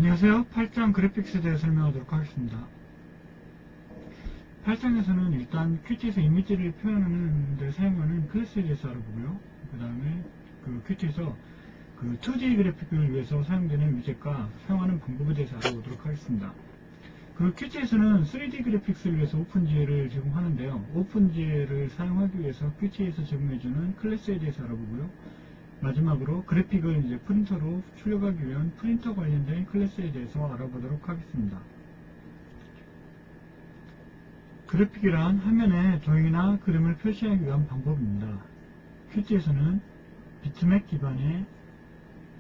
안녕하세요. 8장 그래픽스에 대해 설명하도록 하겠습니다. 8장에서는 일단 큐티에서 이미지를 표현하는 데 사용하는 클래스에 대해서 알아보고요. 그 다음에 그 큐티에서 그 2D 그래픽을 위해서 사용되는 위젯과 사용하는 방법에 대해서 알아보도록 하겠습니다. 그리고 큐티에서는 3D 그래픽스를 위해서 오픈GL을 제공하는데요. 오픈GL을 사용하기 위해서 큐티에서 제공해주는 클래스에 대해서 알아보고요. 마지막으로 그래픽을 이제 프린터로 출력하기 위한 프린터 관련된 클래스에 대해서 알아보도록 하겠습니다. 그래픽이란 화면에 도형이나 그림을 표시하기 위한 방법입니다. 큐티에서는 비트맵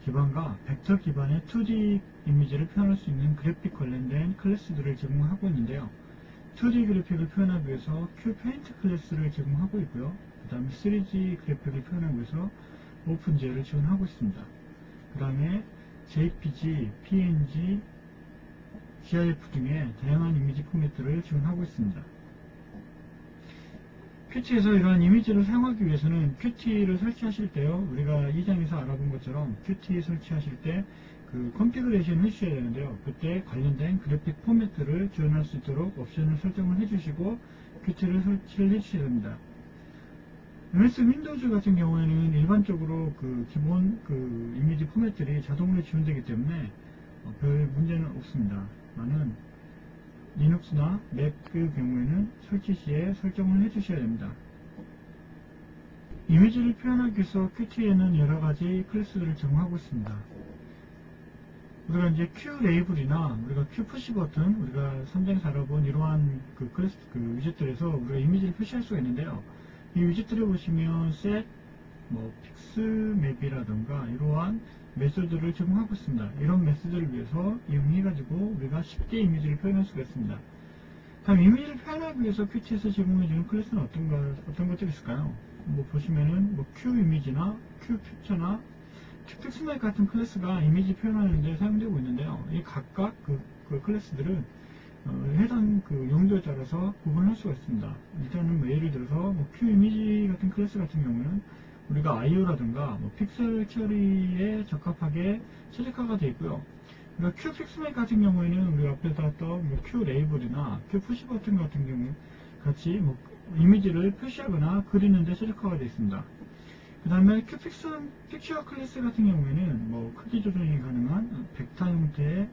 기반과 벡터 기반의 2D 이미지를 표현할 수 있는 그래픽 관련된 클래스들을 제공하고 있는데요. 2D 그래픽을 표현하기 위해서 큐페인트 클래스를 제공하고 있고요. 그 다음에 3D 그래픽을 표현하기 위해서 오픈GL을 지원하고 있습니다. 그 다음에 JPG, PNG, GIF 등의 다양한 이미지 포맷들을 지원하고 있습니다. 큐티에서 이러한 이미지를 사용하기 위해서는 큐티를 설치하실 때요, 우리가 이 장에서 알아본 것처럼 큐티 설치하실 때 그 컨피그레이션을 해주셔야 되는데요, 그때 관련된 그래픽 포맷들을 지원할 수 있도록 옵션을 설정을 해주시고 큐티를 설치를 해주셔야 됩니다. MS 윈도우즈 같은 경우에는 일반적으로 그 기본 그 이미지 포맷들이 자동으로 지원되기 때문에 별 문제는 없습니다. 많은 리눅스나 맥의 경우에는 설치 시에 설정을 해주셔야 됩니다. 이미지를 표현하기 위해서 큐티에는 여러가지 클래스들을 제공하고 있습니다. 우리가 이제 큐 레이블이나 우리가 큐 푸시 버튼, 우리가 3장에서 알아본 이러한 그 클래스, 그 위젯들에서 우리가 이미지를 표시할 수가 있는데요. 이 위젯들을 보시면 셋, 픽스맵이라던가 이러한 메소드를 제공하고 있습니다. 이런 메소드를 위해서 이용해가지고 우리가 쉽게 이미지를 표현할 수가 있습니다. 다음 이미지를 표현하기 위해서 큐티에서 제공해주는 클래스는 어떤 것들이 있을까요? 보시면은 큐 이미지나 큐 픽처나 큐 픽스맵 같은 클래스가 이미지 표현하는데 사용되고 있는데요. 이 각각 그 클래스들은 해당 그 용도에 따라서 구분할 수가 있습니다. 일단은 예를 들어서 큐 이미지 같은 클래스 같은 경우는 우리가 IO라든가 픽셀 처리에 적합하게 최적화가 되어 있고요. 우리가 큐 픽스맵 같은 경우에는 우리가 앞에서 했던 큐 레이블이나 큐 푸시 버튼 같은 경우 같이 이미지를 표시하거나 그리는 데 최적화가 되어 있습니다. 그 다음에 큐 픽처 클래스 같은 경우에는 크기 조정이 가능한 벡터 형태의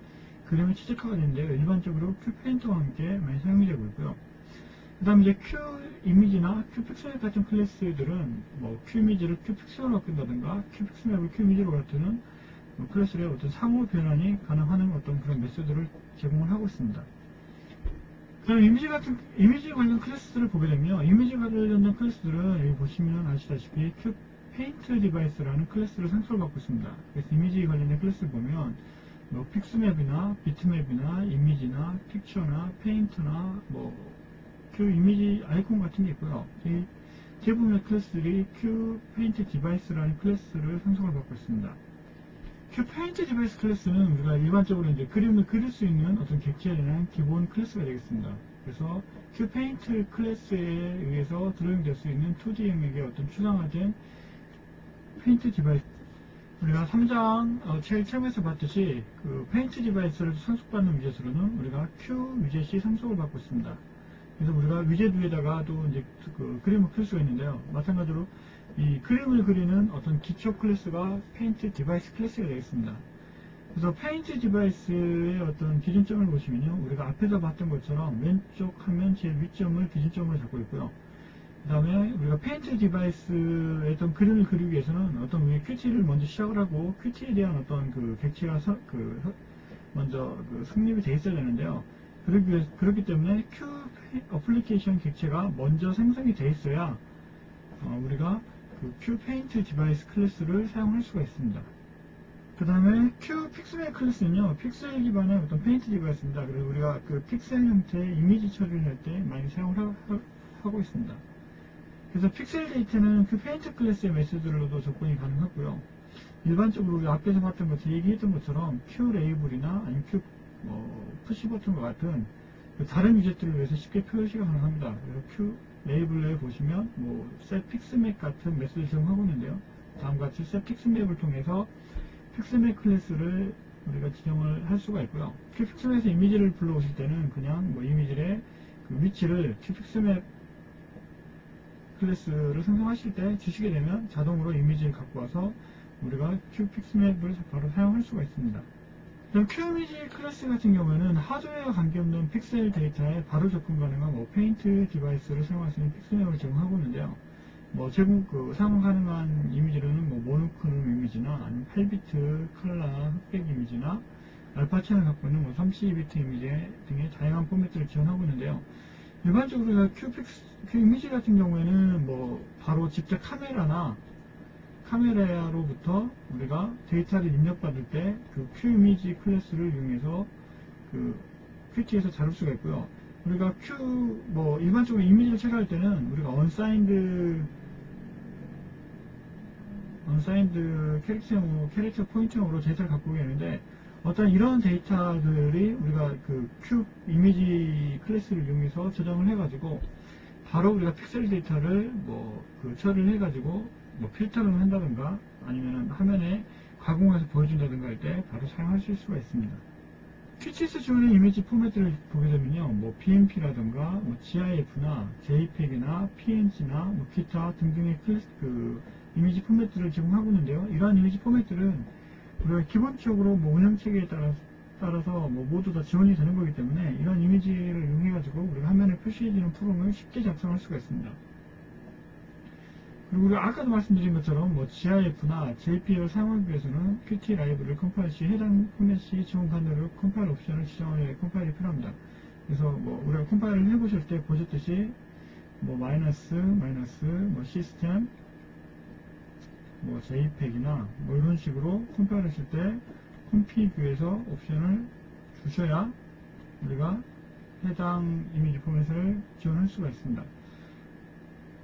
그림을 최적화가 되는데요. 일반적으로 큐 페인터와 함께 많이 사용이 되고 있고요. 그 다음에 이제 큐 이미지나 큐 픽셀 같은 클래스들은 큐 이미지를 큐 픽셀로 바꾼다든가 큐 픽셀맵을 큐 이미지로 바꾸는 클래스의 어떤 상호 변환이 가능한 어떤 그런 메소드를 제공을 하고 있습니다. 그 다음에 이미지 관련 클래스들을 보게 되면 이미지 관련된 클래스들은 여기 보시면 아시다시피 큐 페인트 디바이스라는 클래스를 상수를 갖고 있습니다. 그래서 이미지 관련된 클래스를 보면 픽스맵이나 비트맵이나 이미지나 픽처나 페인트나 큐 이미지 아이콘 같은 게 있고요. 이 대부분의 클래스들이 큐 페인트 디바이스라는 클래스를 상속을 받고 있습니다. 큐 페인트 디바이스 클래스는 우리가 일반적으로 이제 그림을 그릴 수 있는 어떤 객체에 대한 기본 클래스가 되겠습니다. 그래서 큐 페인트 클래스에 의해서 드로잉될 수 있는 2D 영역의 어떤 추상화된 페인트 디바이스, 우리가 3장 제일 처음에서 봤듯이 그 페인트 디바이스를 상속받는 위젯으로는 우리가 큐 위젯이 상속을 받고 있습니다. 그래서 우리가 위젯 위에다가 또 이제 그 그림을 그릴 수가 있는데요. 마찬가지로 이 그림을 그리는 어떤 기초 클래스가 페인트 디바이스 클래스가 되겠습니다. 그래서 페인트 디바이스의 어떤 기준점을 보시면요, 우리가 앞에서 봤던 것처럼 왼쪽 화면 제일 위점을 기준점으로 잡고 있고요. 그 다음에 우리가 페인트 디바이스의 어떤 그림을 그리기 위해서는 어떤 우리 큐티를 먼저 시작을 하고 큐티에 대한 어떤 그 객체가 먼저 성립이 되어 있어야 되는데요. 그렇기 때문에 큐 어플리케이션 객체가 먼저 생성이 되어 있어야 우리가 그 큐 페인트 디바이스 클래스를 사용할 수가 있습니다. 그 다음에 큐 픽셀 클래스는요, 픽셀 기반의 어떤 페인트 디바이스입니다. 그래서 우리가 그 픽셀 형태의 이미지 처리를 할 때 많이 사용을 하고 있습니다. 그래서 픽셀 데이터는 그 페인트 클래스의 메소드로도 접근이 가능하고요. 일반적으로 우리 앞에서 봤던 것처럼 얘기했던 것처럼 큐 레이블이나 아니면 큐 푸시 버튼과 같은 다른 위젯들을 위해서 쉽게 표시가 가능합니다. 그래서 큐 레이블에 보시면 셋 픽스맵 같은 메소드를 제공하고 있는데요. 다음과 같이 셋 픽스맵을 통해서 픽스맵 클래스를 우리가 지정을 할 수가 있고요. 큐픽스맵에서 이미지를 불러오실 때는 그냥 뭐 이미지의 그 위치를 큐픽스맵 클래스를 생성하실 때 주시게 되면 자동으로 이미지를 갖고 와서 우리가 큐픽스맵을 바로 사용할 수가 있습니다. 그럼 큐이미지 클래스 같은 경우에는 하드웨어와 관계없는 픽셀 데이터에 바로 접근 가능한 뭐 페인트 디바이스를 사용할 수 있는 픽셀맵을 제공하고 있는데요. 뭐 사용 가능한 이미지로는 뭐 모노크롬 이미지나 아니면 8비트 컬러 흑백 이미지나 알파 채널을 갖고 있는 뭐 32비트 이미지 등의 다양한 포맷들을 지원하고 있는데요. 일반적으로 큐 이미지 같은 경우에는 뭐 바로 직접 카메라로부터 우리가 데이터를 입력받을 때 그 큐 이미지 클래스를 이용해서 그 큐티에서 다룰 수가 있고요. 우리가 일반적으로 이미지를 체크할 때는 우리가 언사인드 캐릭터 포인트형으로 데이터를 갖고 오겠는데, 어떤 이런 데이터들이 우리가 그 큐 이미지 클래스를 이용해서 저장을 해가지고 바로 우리가 픽셀 데이터를 처리를 해가지고 필터를 한다든가 아니면 화면에 가공해서 보여준다든가 할 때 바로 사용하실 수가 있습니다. 큐티에서 지원하는 이미지 포맷들을 보게 되면요, BMP라든가 GIF나 JPEG나 PNG나 기타 등등의 이미지 포맷들을 제공하고 있는데요. 이러한 이미지 포맷들은 우리가 기본적으로 운영체계에 따라서 모두 다 지원이 되는 거기 때문에 이런 이미지를 이용해가지고 우리가 화면에 표시해주는 프롬을 쉽게 작성할 수가 있습니다. 그리고 우리가 아까도 말씀드린 것처럼 GIF나 JPEG을 사용하기 위해서는 Qt 라이브러리를 컴파일 시 해당 포맷이 지원 가능으로 컴파일 옵션을 지정하여 컴파일이 필요합니다. 그래서 우리가 컴파일을 해보실 때 보셨듯이 마이너스 시스템 JPEG이나 이런 식으로 컴파일 하실 때 컴피그에서 옵션을 주셔야 우리가 해당 이미지 포맷을 지원할 수가 있습니다.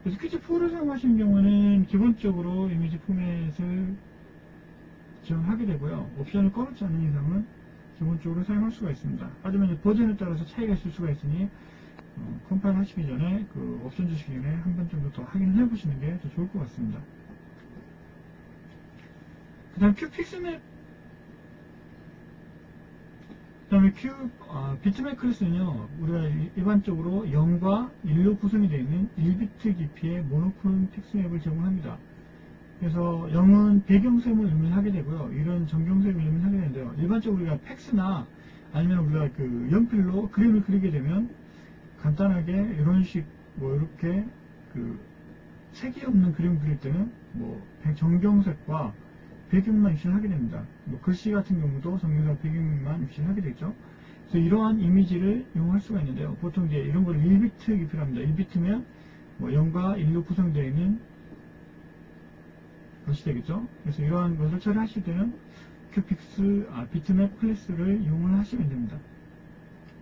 그래서 큐티4를 사용하시는 경우는 기본적으로 이미지 포맷을 지원하게 되고요. 옵션을 꺼놓지 않는 이상은 기본적으로 사용할 수가 있습니다. 하지만 이제 버전에 따라서 차이가 있을 수가 있으니 컴파일 하시기 전에 옵션 주시기 전에 한 번 정도 더 확인을 해보시는 게 더 좋을 것 같습니다. 그 다음 그다음에 비트맵 클래스는요, 우리가 일반적으로 0과 1로 구성이 되어 있는 1비트 깊이의 모노크롬 픽스맵을 제공합니다. 그래서 0은 배경색을 의미하게 되고요, 1은 정경색을 의미하게 되는데요. 일반적으로 우리가 팩스나 아니면 우리가 연필로 그림을 그리게 되면 간단하게 이런 식 이렇게 색이 없는 그림을 그릴 때는 정경색과 배경만 입신을 하게 됩니다. 글씨 같은 경우도 정경색 배경만 입신을 하게 되죠. 그래서 이러한 이미지를 이용할 수가 있는데요. 보통 이제 이런 거를 1비트 깊이로 합니다. 1비트면 0과 1로 구성되어 있는 것이 되겠죠. 그래서 이러한 것을 처리하실 때는 비트맵 클래스를 이용을 하시면 됩니다.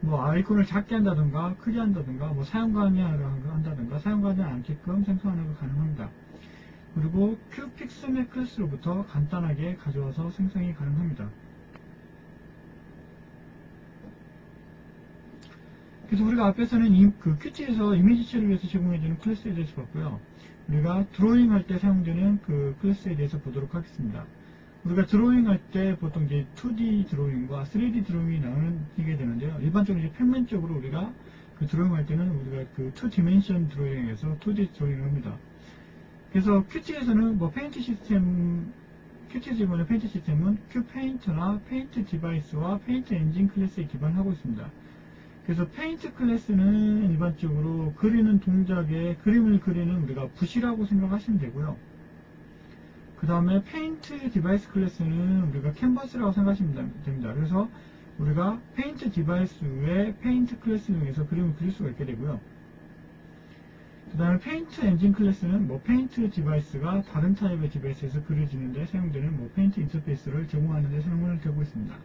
아이콘을 작게 한다든가 크게 한다든가 사용 가능하게 한다든가 사용 가능하지 않게끔 생성하는 거 가능합니다. 그리고 큐픽스맵 클래스로부터 간단하게 가져와서 생성이 가능합니다. 그래서 우리가 앞에서는 큐티에서 이미지 처리를 위해서 제공해주는 클래스에 대해서 봤고요. 우리가 드로잉 할 때 사용되는 클래스에 대해서 보도록 하겠습니다. 우리가 드로잉 할 때 보통 이제 2D 드로잉과 3D 드로잉이 나누게 되는데요. 일반적으로 이제 평면적으로 우리가 드로잉 할 때는 우리가 2디멘션 드로잉에서 2D 드로잉을 합니다. 그래서 큐티에서는 큐티에서 이번에 페인트 시스템은 큐페인터나 페인트 디바이스와 페인트 엔진 클래스에 기반하고 있습니다. 그래서 페인트 클래스는 일반적으로 그리는 동작에 그림을 그리는 우리가 붓이라고 생각하시면 되고요. 그 다음에 페인트 디바이스 클래스는 우리가 캔버스라고 생각하시면 됩니다. 그래서 우리가 페인트 디바이스 외에 페인트 클래스를 이용해서 그림을 그릴 수가 있게 되고요. 그 다음에 페인트 엔진 클래스는 페인트 디바이스가 다른 타입의 디바이스에서 그려지는데 사용되는 페인트 인터페이스를 제공하는 데 사용을 되고 있습니다.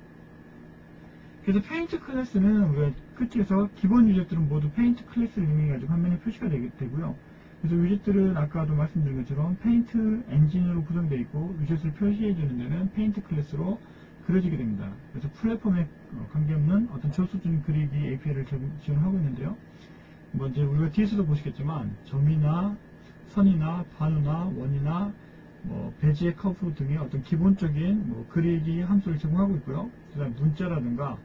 그래서 페인트 클래스는 우리가 큐티에서 기본 위젯들은 모두 페인트 클래스를 이용해가지고 화면에 표시가 되고요. 그래서 위젯들은 아까도 말씀드린 것처럼 페인트 엔진으로 구성되어 있고 위젯을 표시해주는 데는 페인트 클래스로 그려지게 됩니다. 그래서 플랫폼에 관계없는 어떤 저수준 그리기 API를 지원하고 있는데요. 이제 우리가 뒤에서도 보시겠지만 점이나 선이나 반우나 원이나 뭐 베지의 커브 등의 어떤 기본적인 뭐 그리기 함수를 제공하고 있고요. 그다음 문자라든가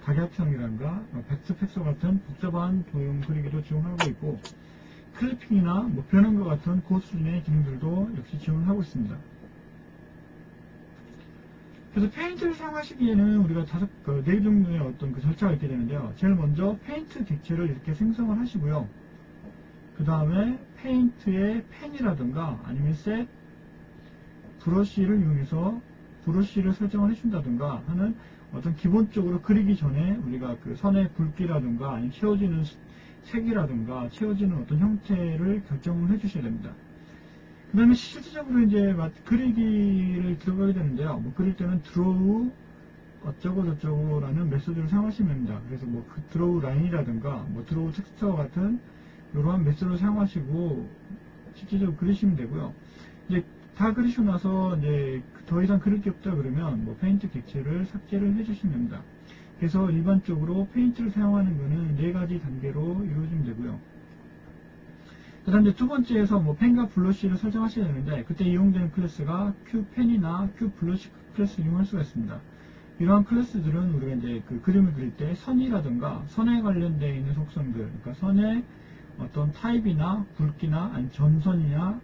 각약형이라든가 벡터 팩서 같은 복잡한 도형 그리기도 지원하고 있고, 클리핑이나 뭐 변환과 같은 고수준의 기능들도 역시 지원하고 있습니다. 그래서 페인트를 사용하시기에는 우리가 네 종류의 어떤 그 절차가 있게 되는데요. 제일 먼저 페인트 객체를 이렇게 생성을 하시고요. 그 다음에 페인트의 펜이라든가 아니면 셋 브러쉬를 이용해서 브러쉬를 설정을 해준다든가 하는 어떤 기본적으로 그리기 전에 우리가 그 선의 굵기라든가 아니면 채워지는 색이라든가 채워지는 어떤 형태를 결정을 해주셔야 됩니다. 그 다음에 실질적으로 이제 그리기를 들어가게 되는데요. 뭐 그릴 때는 드로우 어쩌고 저쩌고 라는 메소드를 사용하시면 됩니다. 그래서 뭐 그 드로우 라인이라든가 뭐 드로우 텍스처 같은 이러한 메소드를 사용하시고 실질적으로 그리시면 되고요. 이제 다 그리시고 나서 이제 더 이상 그릴 게 없다 그러면 뭐 페인트 객체를 삭제를 해주시면 됩니다. 그래서 일반적으로 페인트를 사용하는 것은 4가지 단계로 이루어지면 되고요. 그 다음 이제 두 번째에서 뭐 펜과 블러쉬를 설정하셔야 되는데, 그때 이용되는 클래스가 큐펜이나 큐블러쉬 클래스를 이용할 수가 있습니다. 이러한 클래스들은 우리가 이제 그 그림을 그릴 때 선이라든가 선에 관련되어 있는 속성들, 그러니까 선의 어떤 타입이나 굵기나 아니면 점선이냐,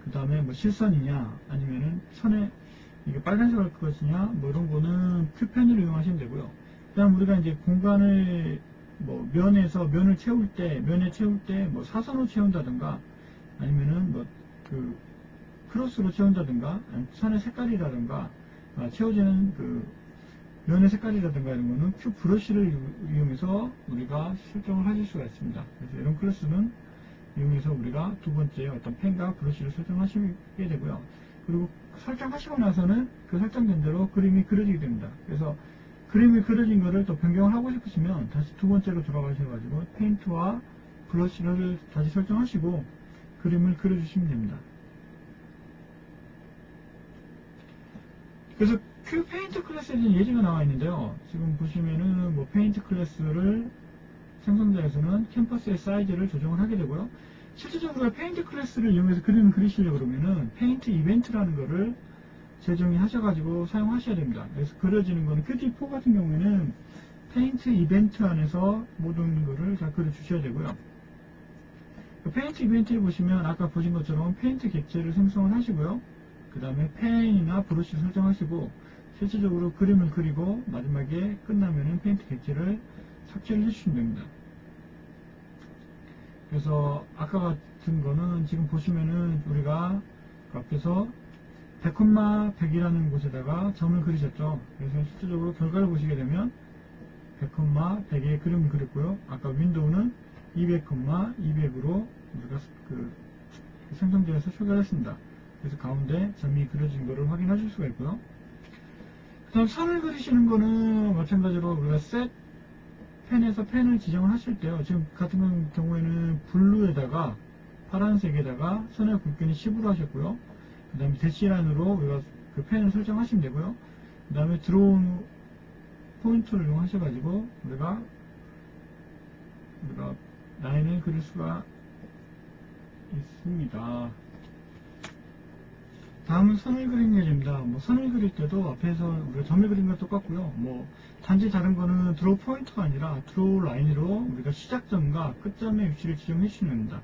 그 다음에 뭐 실선이냐, 아니면은 선에 이게 빨간색 할 것이냐, 뭐 이런 거는 큐펜을 이용하시면 되고요. 그 다음 우리가 이제 공간을 뭐 면에 채울 때 뭐 사선으로 채운다든가 아니면은 뭐 그 크로스로 채운다든가 아니면 선의 색깔이라든가 채워지는 그 면의 색깔이라든가 이런 거는 큐 브러쉬를 이용해서 우리가 설정을 하실 수가 있습니다. 그래서 이런 클래스는 이용해서 우리가 두 번째 어떤 펜과 브러쉬를 설정하시게 되고요. 그리고 설정하시고 나서는 그 설정된 대로 그림이 그려지게 됩니다. 그래서 그림이 그려진 거를 또 변경을 하고 싶으시면 다시 두 번째로 돌아가셔가지고 페인트와 블러쉬를 다시 설정하시고 그림을 그려주시면 됩니다. 그래서 큐 페인트 클래스에 대한 예제가 나와 있는데요. 지금 보시면은 뭐 페인트 클래스를 생성자에서는 캠퍼스의 사이즈를 조정을 하게 되고요. 실질적으로 페인트 클래스를 이용해서 그림을 그리시려고 그러면은 페인트 이벤트라는 거를 제정이 하셔가지고 사용하셔야 됩니다. 그래서 그려지는 거는 큐티4 같은 경우에는 페인트 이벤트 안에서 모든 거를 다 그려주셔야 되고요. 페인트 이벤트를 보시면 아까 보신 것처럼 페인트 객체를 생성을 하시고요. 그 다음에 펜이나 브러쉬 설정하시고 실질적으로 그림을 그리고 마지막에 끝나면은 페인트 객체를 삭제를 해주시면 됩니다. 그래서 아까 같은 거는 지금 보시면은 우리가 앞에서 100,100이라는 곳에다가 점을 그리셨죠. 그래서 실질적으로 결과를 보시게 되면 100,100의 그림을 그렸고요. 아까 윈도우는 200,200으로 우리가 그 생성되어서 초기화했습니다. 그래서 가운데 점이 그려진 것을 확인하실 수가 있고요. 그 다음 선을 그리시는 거는 마찬가지로 우리가 셋 펜에서 펜을 지정을 하실 때요. 지금 같은 경우에는 블루에다가 파란색에다가 선의 굵기는 10으로 하셨고요. 그 다음에 대시라인으로 우리가 그 펜을 설정하시면 되고요. 그 다음에 드로우 포인트를 이용하셔가지고 우리가 라인을 그릴 수가 있습니다. 다음은 선을 그리는 예제입니다. 뭐 선을 그릴 때도 앞에서 우리가 점을 그린 것 똑같고요. 뭐 단지 다른 거는 드로우 포인트가 아니라 드로우 라인으로 우리가 시작점과 끝점의 위치를 지정해 주시면 됩니다.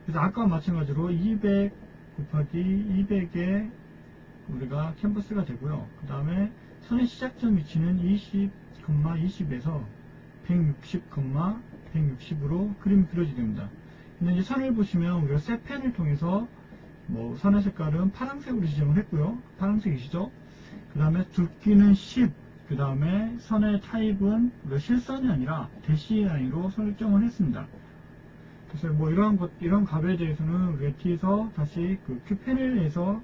그래서 아까와 마찬가지로 200 곱하기 200의 우리가 캔버스가 되고요. 그 다음에 선의 시작점 위치는 20,20에서 160,160으로 그림이 그려지게 됩니다. 근데 이제 선을 보시면 우리가 셋 펜을 통해서 뭐 선의 색깔은 파란색으로 지정을 했고요. 파란색이시죠? 그 다음에 굵기는 10, 그 다음에 선의 타입은 우리가 실선이 아니라 대시 라인으로 설정을 했습니다. 그래서 뭐 이런 값에 대해서는 우리가 뒤에서 다시 그 큐패널에서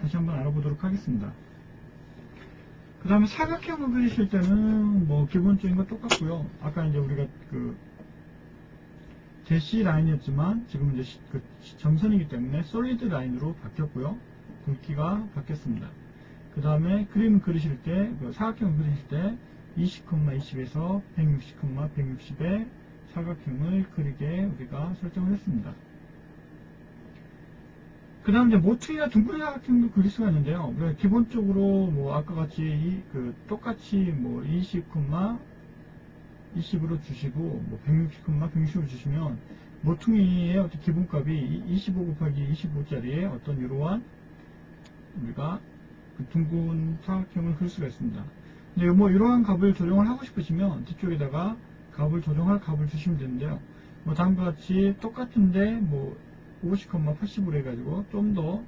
다시 한번 알아보도록 하겠습니다. 그 다음에 사각형을 그리실 때는 뭐 기본적인 거 똑같고요. 아까 이제 우리가 그 대시 라인이었지만 지금 이제 그 점선이기 때문에 솔리드 라인으로 바뀌었고요. 굵기가 바뀌었습니다. 그 다음에 그림 그리실 때, 그 사각형 그리실 때 20,20에서 160,160의 사각형을 그리게 우리가 설정을 했습니다. 그 다음 이제 모퉁이나 둥근 사각형도 그릴 수가 있는데요. 그러니까 기본적으로 뭐 아까 같이 똑같이 뭐 20, 20으로 주시고 뭐 160, 160으로 주시면 모퉁이의 어떤 기본값이 25 곱하기 25짜리의 어떤 이러한 우리가 그 둥근 사각형을 그릴 수가 있습니다. 이제 뭐 이러한 값을 조정을 하고 싶으시면 뒤쪽에다가 값을 조정할 값을 주시면 되는데요. 뭐 다음과 같이 똑같은데 뭐 50, 80으로 해가지고 좀 더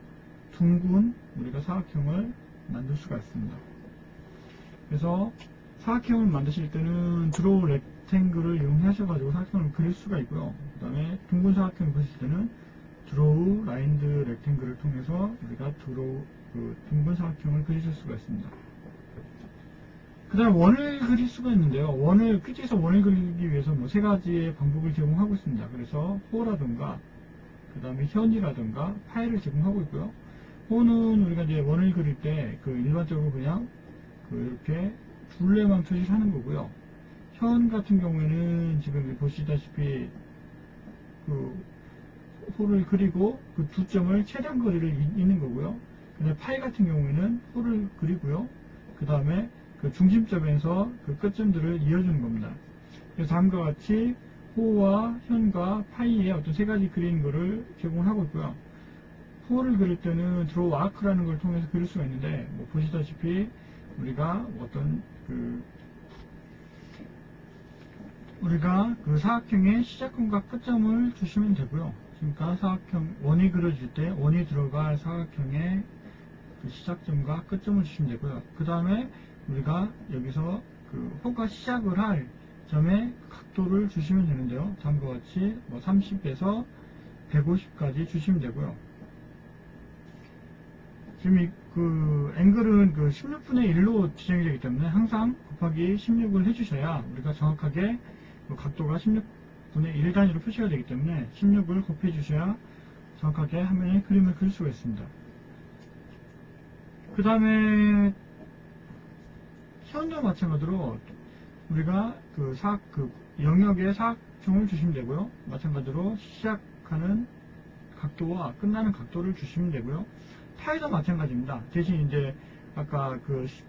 둥근 우리가 사각형을 만들 수가 있습니다. 그래서 사각형을 만드실 때는 드로우 렉탱글을 이용하셔가지고 사각형을 그릴 수가 있고요. 그 다음에 둥근 사각형을 그리실 때는 드로우 라인드 렉탱글을 통해서 우리가 둥근 사각형을 그리실 수가 있습니다. 그 다음 원을 그릴 수가 있는데요. 퀴즈에서 원을 그리기 위해서 뭐 세 가지의 방법을 제공하고 있습니다. 그래서 호라든가 그 다음에 현이라든가 파일을 제공하고 있고요. 호는 우리가 이제 원을 그릴 때 일반적으로 그냥 이렇게 둘레만 표시를 하는 거고요. 현 같은 경우에는 지금 보시다시피 호를 그리고 그 두 점을 최단 거리를 잇는 거고요. 근데 파이 같은 경우에는 호를 그리고요. 그 다음에 그 중심점에서 그 끝점들을 이어주는 겁니다. 그래서 다음과 같이 호와 현과 파이의 어떤 세 가지 그리는 거를 제공하고 있고요. 호를 그릴 때는 드로우 아크라는 걸 통해서 그릴 수가 있는데, 뭐 보시다시피 우리가 그 사각형의 시작점과 끝점을 주시면 되고요. 그러니까 사각형 원이 그려질 때 원이 들어갈 사각형의 그 시작점과 끝점을 주시면 되고요. 그 다음에 우리가 여기서 호가 시작을 할 점의 각도를 주시면 되는데요. 다음과 같이 뭐 30에서 150까지 주시면 되고요. 지금 앵글은 16분의 1로 지정이 되기 때문에 항상 곱하기 16을 해주셔야 우리가 정확하게 각도가 16분의 1 단위로 표시가 되기 때문에 16을 곱해 주셔야 정확하게 화면에 그림을 그릴 수가 있습니다. 그 다음에 현도 마찬가지로 우리가 영역의 사각형을 주시면 되고요. 마찬가지로 시작하는 각도와 끝나는 각도를 주시면 되고요. 파이도 마찬가지입니다. 대신 이제 아까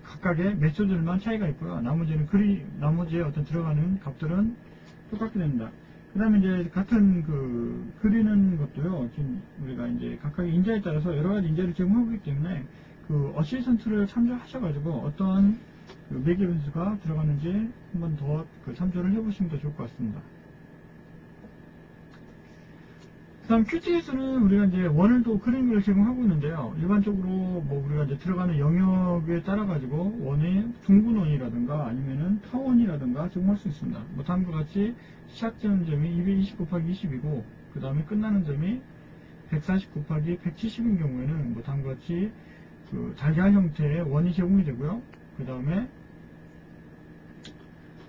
각각의 메소드들만 차이가 있고요. 나머지의 어떤 들어가는 값들은 똑같게 됩니다. 그 다음에 이제 같은 그리는 것도요. 지금 우리가 이제 각각의 인자에 따라서 여러 가지 인자를 제공하고 있기 때문에 어시스턴트를 참조하셔가지고 어떤 매개 변수가 들어가는지 한번 더 참조를 해보시면 더 좋을 것 같습니다. 그 다음 QT에서는 우리가 이제 원을 또 그리는 걸 제공하고 있는데요. 일반적으로 뭐 우리가 이제 들어가는 영역에 따라 가지고 원의 둥근 원이라든가 아니면은 타원이라든가 제공할 수 있습니다. 뭐 다음과 같이 시작되는 점이 220 곱하기 20이고 그 다음에 끝나는 점이 140 곱하기 170인 경우에는 뭐 다음과 같이 달걀 형태의 원이 제공이 되고요. 그 다음에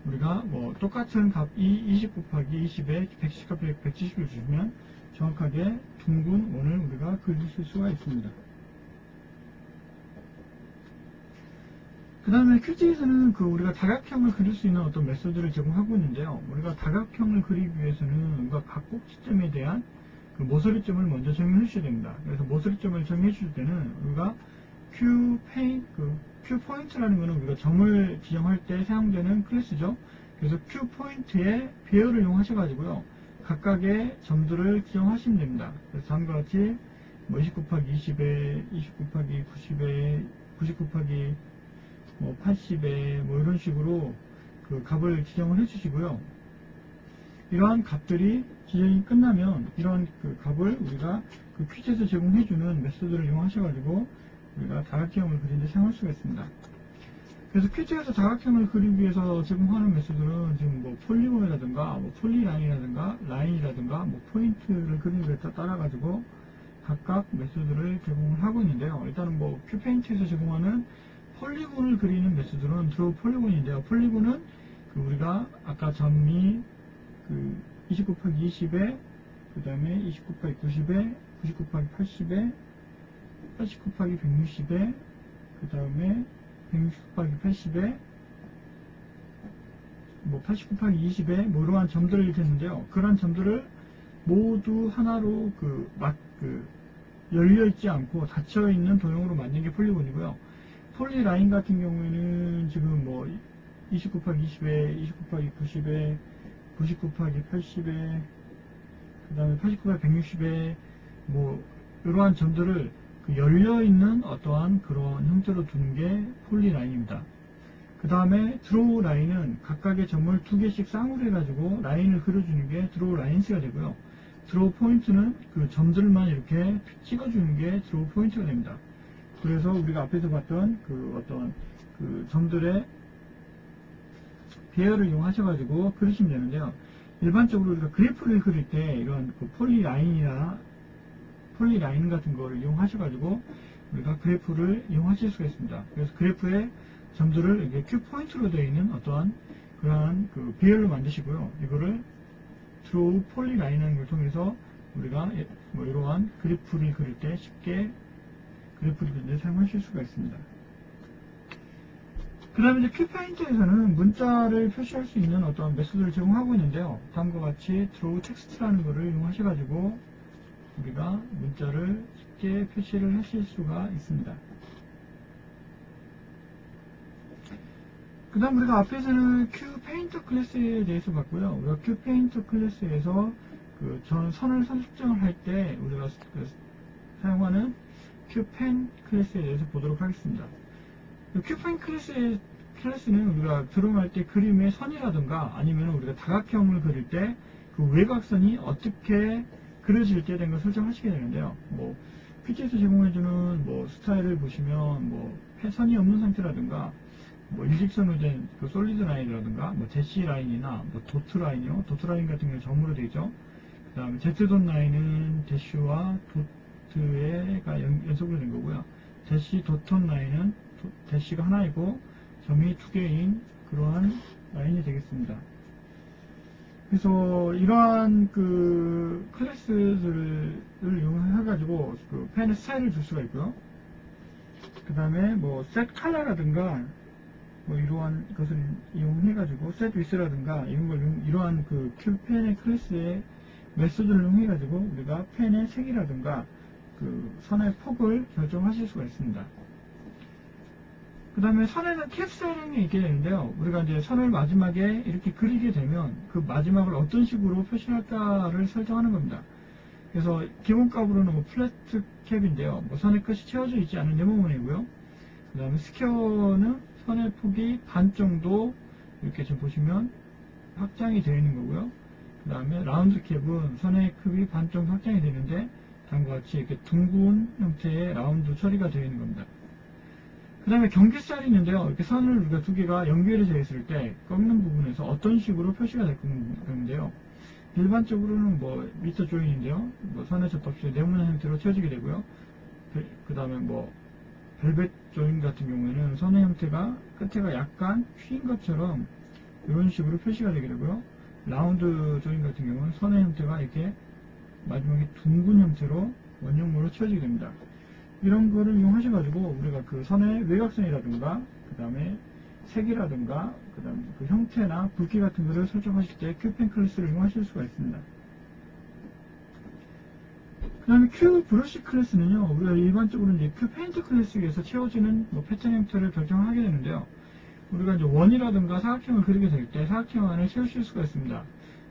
우리가 뭐 똑같은 값 20 곱하기 20에 110 곱하기 170을 주시면 정확하게 둥근 원을 우리가 그리실 수가 있습니다. 그 다음에 퀴즈에서는 우리가 다각형을 그릴 수 있는 어떤 메소드를 제공하고 있는데요. 우리가 다각형을 그리기 위해서는 우리가 각 꼭지점에 대한 모서리점을 먼저 정의해 주셔야 됩니다. 그래서 모서리점을 정의해 주실 때는 우리가 Q 포인트라는 것은 우리가 점을 지정할 때 사용되는 클래스죠. 그래서 Q 포인트에 배열을 이용하셔가지고요. 각각의 점들을 지정하시면 됩니다. 그래서 다음과 같이 뭐 20 곱하기 20에 20 곱하기 90에 90 곱하기 뭐 80에 뭐 이런 식으로 값을 지정을 해주시고요. 이러한 값들이 지정이 끝나면 이런 값을 우리가 퀴즈에서 제공해주는 메소드를 이용하셔가지고 우리가 다각형을 그리는데 사용할 수가 있습니다. 그래서 퀴즈에서 다각형을 그리기 위해서 제공하는 메소드는 지금 뭐 폴리곤이라든가 뭐 폴리라인이라든가 라인이라든가 뭐 포인트를 그리는 것에 따라 가지고 각각 메소드를 제공을 하고 있는데요. 일단은 뭐 큐페인트에서 제공하는 폴리곤을 그리는 메소드는 드로우 폴리곤인데요. 폴리곤은 우리가 아까 점이 20 곱하기 20에 그 다음에 20 곱하기 90에 90 곱하기 80에 80 곱하기 160에 그 다음에 160 곱하기 80에 뭐 80 곱하기 20에 뭐 이러한 점들을 이렇게 했는데요. 그런 점들을 모두 하나로 열려있지 않고 닫혀있는 도형으로 만든 게 폴리곤이고요. 폴리라인 같은 경우에는 지금 뭐 20 곱하기 20에 20 곱하기 90에 90 곱하기 80에 그 다음에 80 곱하기 160에 뭐 이러한 점들을 그 열려있는 어떠한 그런 형태로 두는 게 폴리라인입니다. 그 다음에 드로우 라인은 각각의 점을 두 개씩 쌍으로 해가지고 라인을 그려주는 게 드로우 라인스가 되고요. 드로우 포인트는 그 점들만 이렇게 찍어주는 게 드로우 포인트가 됩니다. 그래서 우리가 앞에서 봤던 그 어떤 그 점들의 배열을 이용하셔가지고 그리시면 되는데요. 일반적으로 우리가 그래프를 그릴 때 이런 그 폴리라인 같은 거를 이용하셔가지고 우리가 그래프를 이용하실 수가 있습니다. 그래서 그래프에 점들을 이렇게 큐 포인트로 되어 있는 어떠한 그러한 그 배열로 만드시고요. 이거를 드로우 폴리라인이라는 걸 통해서 우리가 뭐 이러한 그래프를 그릴 때 쉽게 그래프를 그릴 때 사용하실 수가 있습니다. 그 다음에 이제 큐페인트에서는 문자를 표시할 수 있는 어떤 메소드를 제공하고 있는데요. 다음과 같이 드로우 텍스트라는 것을 이용하셔가지고 우리가 문자를 쉽게 표시를 하실 수가 있습니다. 그 다음 우리가 앞에서는 큐페인터 클래스에 대해서 봤고요. 우리가 큐페인터 클래스에서 그 선을 설정을 할 때 우리가 사용하는 큐펜 클래스에 대해서 보도록 하겠습니다. 큐펜 클래스는 우리가 드로잉할 때 그림의 선이라든가 아니면 우리가 다각형을 그릴 때 그 외곽선이 어떻게 그려질 때 된 걸 설정하시게 되는데요. 뭐 퀴즈에서 제공해주는 뭐 스타일을 보시면 뭐 선이 없는 상태라든가 뭐 일직선으로 된 그 솔리드 라인이라든가 뭐 대시 라인이나 뭐 도트 라인이요. 도트 라인 같은 경우는 점으로 되어 있죠. 그 다음에 Z돈 라인은 대시와 도트가 연속으로 된 거고요. 대시 도톤 라인은 대시가 하나이고 점이 두 개인 그러한 라인이 되겠습니다. 그래서 이러한 그 클래스들을 이용해가지고 그 펜의 스타일을 줄 수가 있고요. 그 다음에 뭐 셋 컬러라든가 뭐 이러한 것을 이용해가지고 셋 위스라든가 이러한 그 펜의 클래스의 메소드를 이용해가지고 우리가 펜의 색이라든가 그 선의 폭을 결정하실 수가 있습니다. 그 다음에 선에는 캡사링이 있게 되는데요. 우리가 이제 선을 마지막에 이렇게 그리게 되면 그 마지막을 어떤 식으로 표시할까를 설정하는 겁니다. 그래서 기본값으로는 뭐 플래트 캡인데요. 뭐 선의 끝이 채워져 있지 않은 네모문이고요. 그 다음에 스퀘어는 선의 폭이 반 정도 이렇게 지금 보시면 확장이 되어 있는 거고요. 그 다음에 라운드 캡은 선의 크기 반 정도 확장이 되는데 다음과 같이 이렇게 둥근 형태의 라운드 처리가 되어 있는 겁니다. 그 다음에 경계살이 있는데요. 이렇게 선을 우리가 두 개가 연결이 되어 있을 때 꺾는 부분에서 어떤 식으로 표시가 될 건데요. 일반적으로는 뭐 미터 조인인데요. 뭐 선의 접합식 네모난 형태로 채워지게 되고요. 그 다음에 뭐 벨벳 조인 같은 경우에는 선의 형태가 끝에가 약간 휘인 것처럼 이런 식으로 표시가 되게 되고요. 라운드 조인 같은 경우는 선의 형태가 이렇게 마지막에 둥근 형태로 원형으로 채워지게 됩니다. 이런 거를 이용하셔가지고 우리가 그 선의 외곽선이라든가 그 다음에 색이라든가 그 다음에 그 형태나 굵기 같은 거를 설정하실 때 큐펜 클래스를 이용하실 수가 있습니다. 그 다음에 큐 브러쉬 클래스는요, 우리가 일반적으로 이제 큐 페인트 클래스에서 채워지는 뭐 패턴 형태를 결정하게 되는데요. 우리가 이제 원이라든가 사각형을 그리게 될 때 사각형 안에 채우실 수가 있습니다.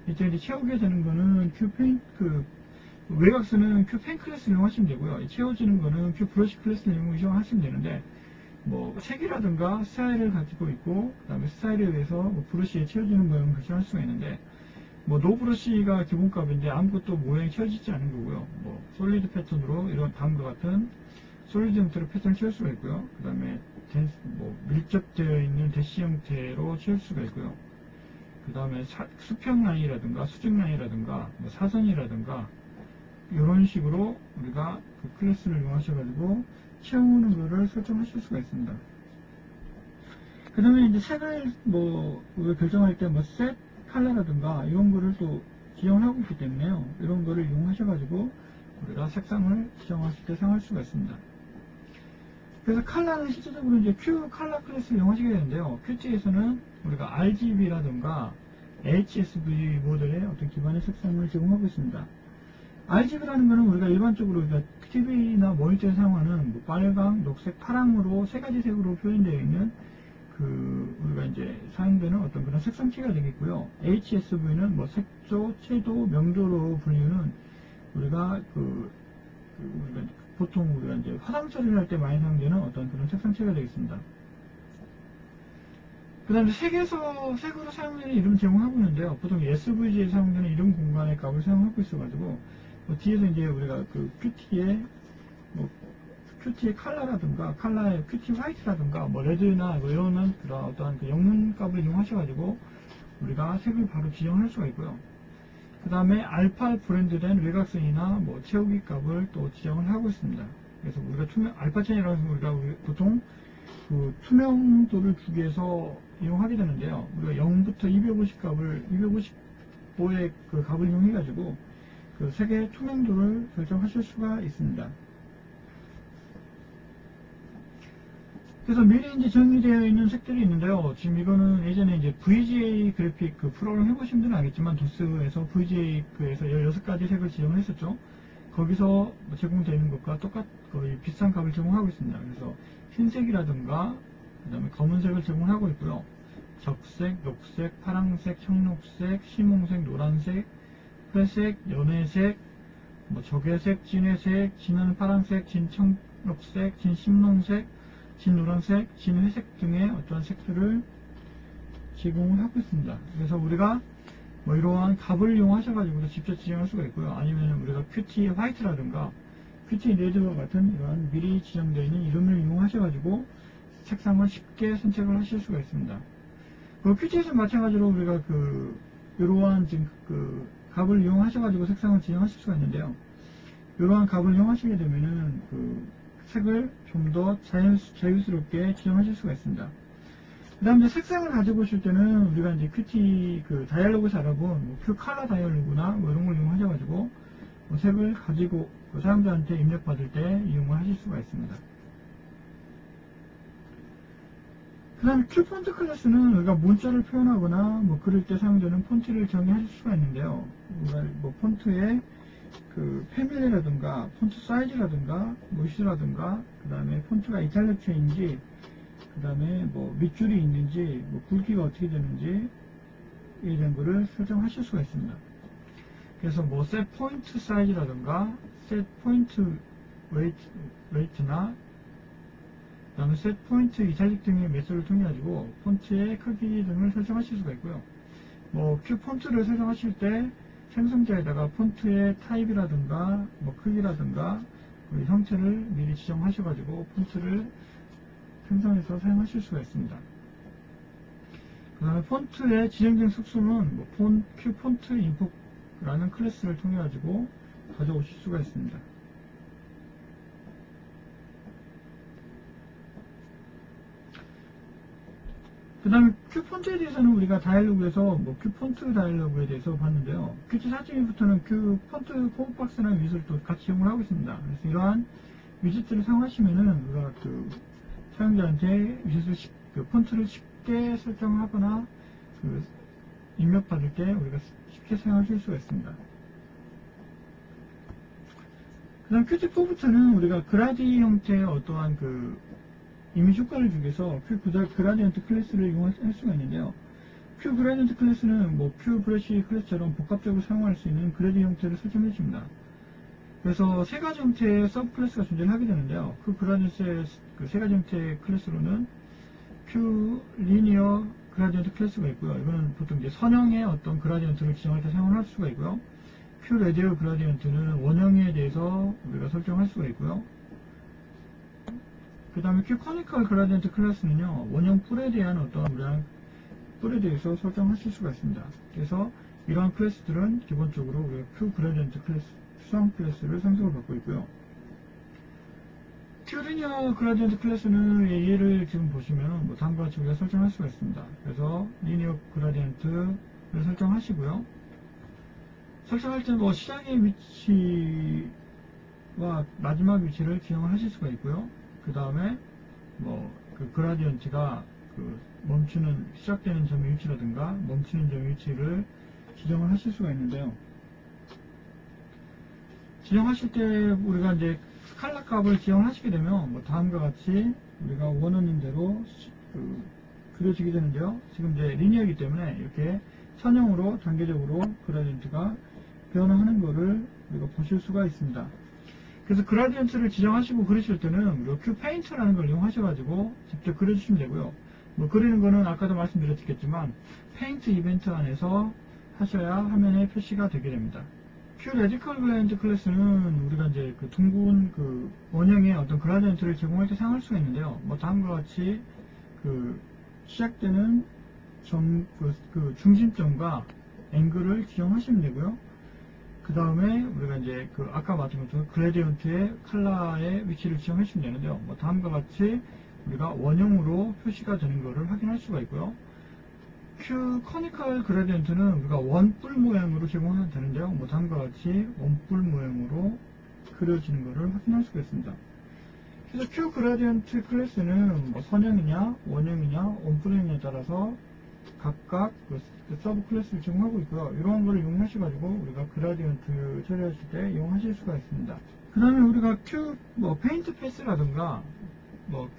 이때 이제 채우게 되는 거는 큐 페인트 외곽선은 큐 펜 클래스를 이용하시면 되고요. 채워지는 거는 큐 브러쉬 클래스를 이용하시면 되는데, 뭐 색이라든가 스타일을 가지고 있고, 그 다음에 스타일에 의해서 뭐 브러쉬에 채워지는 모양을 결정할 수가 있는데, 뭐 노 브러쉬가 기본값인데 아무것도 모양이 채워지지 않은 거고요. 뭐 솔리드 패턴으로 이런 다음과 같은 솔리드 형태로 패턴을 채울 수가 있고요. 그 다음에 뭐 밀접되어 있는 대시 형태로 채울 수가 있고요. 그 다음에 수평 라인이라든가 수직 라인이라든가 뭐 사선이라든가 이런 식으로 우리가 그 클래스를 이용하셔가지고 채우는 거를 설정하실 수가 있습니다. 그 다음에 이제 색을 뭐 결정할 때 뭐 셋 컬러라든가 이런 거를 또 지정을 하고 있기 때문에요. 이런 거를 이용하셔가지고 우리가 색상을 지정하실 때 사용할 수가 있습니다. 그래서 컬러는 실질적으로 이제 Q 컬러 클래스를 이용하시게 되는데요. Qt에서는 우리가 RGB라든가 HSV 모델의 어떤 기반의 색상을 제공하고 있습니다. RGB라는 거는 우리가 일반적으로 TV나 모니터에 사용하는 뭐 빨강, 녹색, 파랑으로 세 가지 색으로 표현되어 있는 우리가 이제 사용되는 어떤 그런 색상체가 되겠고요. HSV는 뭐 색조, 채도, 명조로 불리는 우리가 우리가 보통 우리가 이제 화상 처리를 할 때 많이 사용되는 어떤 그런 색상체가 되겠습니다. 그 다음에 색으로 사용되는 이름 제공하고 있는데요. 보통 SVG에 사용되는 이름 공간의 값을 사용하고 있어가지고, 뒤에서 이제 우리가 큐티의 컬러라든가, 컬러의 큐티 화이트라든가, 뭐 레드나 뭐 이런 그런 어떠한 영문 값을 이용하셔가지고, 우리가 색을 바로 지정할 수가 있고요. 그 다음에 알파 브랜드된 외곽선이나 뭐 채우기 값을 또 지정을 하고 있습니다. 그래서 우리가 알파천이라고 해서 우리가 보통 투명도를 주기 위해서 이용하게 되는데요. 우리가 0부터 255의 값을 이용해가지고 색의 투명도를 결정하실 수가 있습니다. 그래서 미리 이제 정리되어 있는 색들이 있는데요. 지금 이거는 예전에 이제 VGA 그래픽 프로그램 해보신 분은 알겠지만, 도스에서 VGA에서 16가지 색을 지정을 했었죠. 거기서 제공되는 것과 거의 비슷한 값을 제공하고 있습니다. 그래서 흰색이라든가, 그 다음에 검은색을 제공하고 있고요. 적색, 녹색, 파랑색, 청록색, 심홍색, 노란색, 회색, 연회색, 뭐 적외색, 진회색, 진한 파랑색, 진청록색, 진심농색, 진노란색, 진회색 등의 어떠한 색들을 제공을 하고 있습니다. 그래서 우리가 뭐 이러한 값을 이용하셔가지고 직접 지정할 수가 있고요. 아니면 우리가 큐티 화이트라든가 큐티 레드와 같은 이러한 미리 지정되어 있는 이름을 이용하셔가지고 색상을 쉽게 선택을 하실 수가 있습니다. 큐티에서 마찬가지로 우리가 이러한 지금 값을 이용하셔가지고 색상을 지정하실 수가 있는데요. 이러한 값을 이용하시게 되면은 색을 좀 더 자유스럽게 지정하실 수가 있습니다. 그 다음에 색상을 가지고 오실 때는 우리가 이제 큐티 다이얼로그에서 알아본 큐 컬러 다이얼로그나 뭐 이런 걸 이용하셔가지고 색을 가지고 사용자한테 입력받을 때 이용을 하실 수가 있습니다. 그 다음에 큐 폰트 클래스는 우리가 문자를 표현하거나 뭐 그릴 때 사용되는 폰트를 정의하실 수가 있는데요. 우리가 뭐 폰트의 패밀리라든가 폰트 사이즈라든가 모시라든가 그 다음에 폰트가 이탈리아체인지 그 다음에 뭐 밑줄이 있는지 뭐 굵기가 어떻게 되는지 이런 거를 설정하실 수가 있습니다. 그래서 뭐 set 포인트 사이즈라든가 set 포인트 웨이트나 그 다음에 set 포인트 이탈릭 등의 메소드를 통해 가지고 폰트의 크기 등을 설정하실 수가 있고요. 뭐 큐 폰트를 설정하실 때 생성자에다가 폰트의 타입이라든가 뭐 크기라든가 형태를 미리 지정하셔가지고 폰트를 생성해서 사용하실 수가 있습니다. 그 다음에 폰트의 지정된 숙소는 뭐 큐 폰트 인풋라는 클래스를 통해 가지고 가져오실 수가 있습니다. 그 다음에 큐 폰트에 대해서는 우리가 다이얼로그에서 뭐 큐 폰트 다이얼로그에 대해서 봤는데요. 큐티 4.2부터는 큐 폰트 포업박스나 위젯을 또 같이 이용을 하고 있습니다. 그래서 이러한 위젯들을 사용하시면은 우리가 사용자한테 위젯을 폰트를 쉽게 설정하거나 입력받을 때 우리가 쉽게 사용하실 수가 있습니다. 그 다음 큐티 4부터는 우리가 그라디 형태의 어떠한 이미지 효과를 주기 위해서 큐 그라디언트 클래스를 이용할 수가 있는데요. 큐 그라디언트 클래스는 뭐 큐 브러쉬 클래스처럼 복합적으로 사용할 수 있는 그래디 형태를 설정해 줍니다. 그래서 세 가지 형태의 서브 클래스가 존재를 하게 되는데요. 그 그라디언트의 세 가지 형태의 클래스로는 큐 리니어 그라디언트 클래스가 있고요. 이거는 보통 이제 선형의 어떤 그라디언트를 지정할 때 사용을 할 수가 있고요. 큐 레디오 그라디언트는 원형에 대해서 우리가 설정할 수가 있고요. 그 다음에 큐 커니컬 그라디언트 클래스는요, 원형 뿔에 대한 어떤 뿔에 대해서 설정하실 수가 있습니다. 그래서 이러한 클래스들은 기본적으로 우리가 큐 그라디언트 클래스, 수상 클래스를 상속을 받고 있고요. 큐 리니어 그라디언트 클래스는 얘를 지금 보시면 뭐 다음과 같이 우리가 설정할 수가 있습니다. 그래서 리니어 그라디언트를 설정하시고요. 설정할 때 뭐 시작의 위치와 마지막 위치를 지정을 하실 수가 있고요. 그 다음에 그라디언트가 멈추는 시작되는 점의 위치라든가 멈추는 점의 위치를 지정을 하실 수가 있는데요. 지정하실 때 우리가 이제 스칼라 값을 지정하시게 되면 뭐 다음과 같이 우리가 원하는 대로 그려지게 되는데요. 지금 이제 리니어이기 때문에 이렇게 선형으로 단계적으로 그라디언트가 변화하는 것을 우리가 보실 수가 있습니다. 그래서 그라디언트를 지정하시고 그리실 때는 큐 페인터라는 걸 이용하셔가지고 직접 그려주시면 되고요. 뭐 그리는 거는 아까도 말씀드렸겠지만 페인트 이벤트 안에서 하셔야 화면에 표시가 되게 됩니다. 큐 레디컬 그라디언트 클래스는 우리가 이제 그 둥근 그 원형의 어떤 그라디언트를 제공할 때 사용할 수가 있는데요. 뭐 다음과 같이 그 시작되는 그 중심점과 앵글을 지정하시면 되고요. 그 다음에 우리가 이제 그 아까 말한 것처럼 그레디언트의 컬러의 위치를 지정하시면 되는데요. 뭐 다음과 같이 우리가 원형으로 표시가 되는 것을 확인할 수가 있고요. 큐 커니컬 그레디언트는 우리가 원뿔 모양으로 제공하면 되는데요. 뭐 다음과 같이 원뿔 모양으로 그려지는 것을 확인할 수가 있습니다. 그래서 큐 그라디언트 클래스는 뭐 선형이냐, 원형이냐, 원뿔형에 따라서 각각 그 서브 클래스를 제공하고 있고요. 이러한 걸 이용하셔가지고 우리가 그라디언트 처리하실 때 이용하실 수가 있습니다. 그 다음에 우리가 큐 페인트 패스라든가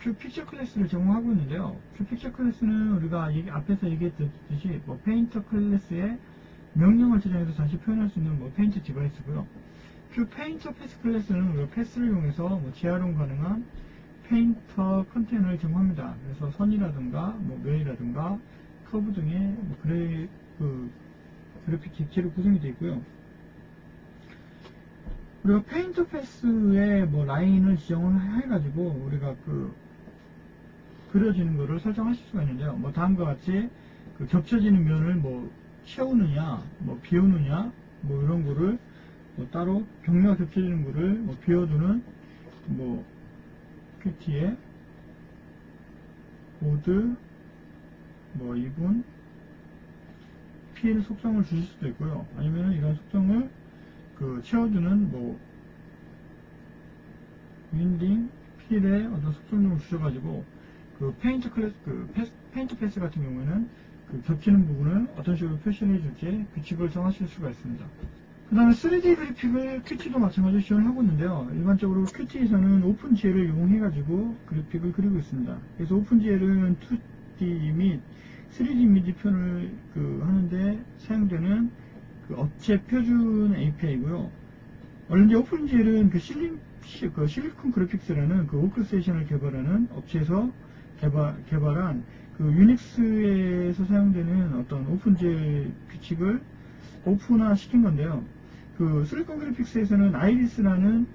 큐 픽처 클래스를 제공하고 있는데요. 큐 픽처 클래스는 우리가 앞에서 얘기했듯이 페인터 클래스의 명령을 저장해서 다시 표현할 수 있는 페인트 디바이스고요. 큐 페인터 패스 클래스는 우리가 패스를 이용해서 재활용 가능한 페인터 컨테이너를 제공합니다. 그래서 선이라든가 면이라든가 커브 등의 그래픽 객체로 구성이 되어 있고요. 우리가 페인터 패스에 라인을 지정을 해가지고 우리가 그려지는 거를 설정하실 수가 있는데요. 다음과 같이 겹쳐지는 면을 채우느냐, 비우느냐, 이런 거를 따로 벽면과 겹쳐지는 거를 비워두는 큐티에 보드, 이분, 필 속성을 주실 수도 있고요. 아니면 이런 속성을 채워주는 윈딩, 필의 어떤 속성을 주셔가지고 페인트 클래스, 페인트 패스 같은 경우에는 겹치는 부분을 어떤 식으로 표시를 해줄지 규칙을 정하실 수가 있습니다. 그 다음에 3D 그래픽을 큐티도 마찬가지로 지원하고 있는데요. 일반적으로 큐티에서는 오픈GL을 이용해가지고 그래픽을 그리고 있습니다. 그래서 오픈GL은 2D 및 3D 이미지 표현을 하는데 사용되는 업체 표준 API고요. 원래 오픈GL은 실리콘 그래픽스라는 워크스테이션을 개발하는 업체에서 개발한 유닉스에서 사용되는 어떤 오픈GL 규칙을 오픈화 시킨 건데요. 실리콘 그래픽스에서는 아이리스라는